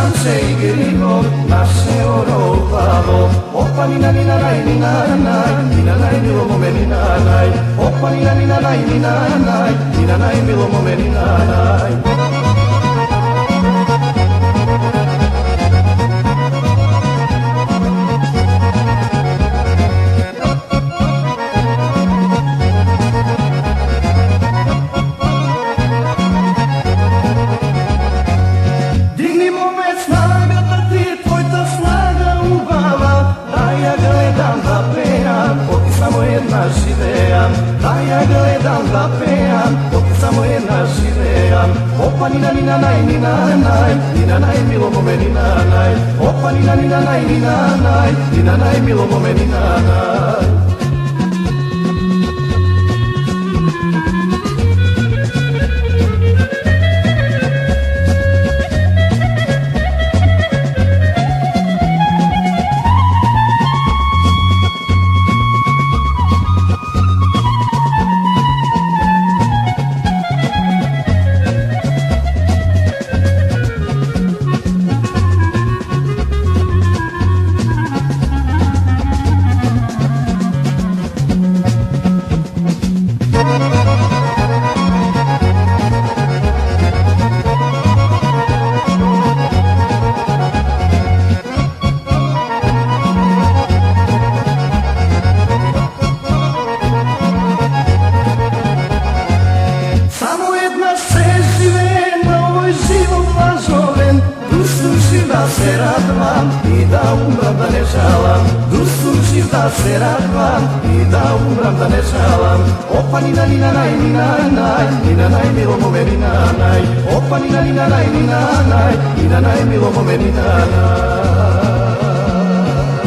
sam se igrao, naše orovalo. Opa ni na ni na naj, ni na naj, ni na naj, milo mome ni na naj. Opa ni na ni na naj, ni na naj, ni na naj, milo mome ni na naj. Da ja gledam da pejam, dok samo jedna živejam. Opa ni na ni na naj, ni na naj, ni na naj, milo mome ni na naj. Opa ni na ni na naj, ni na naj, ni na naj, milo mome ni na naj. Da se radujem i da umram da ne žalam. Dušu živ da se radujem i da umram da ne žalam. Opa ni na ni na naj, ni na naj, ni na naj, milo mome ni na naj. Opa ni na ni na naj, ni na naj, ni na naj, milo mome ni na naj.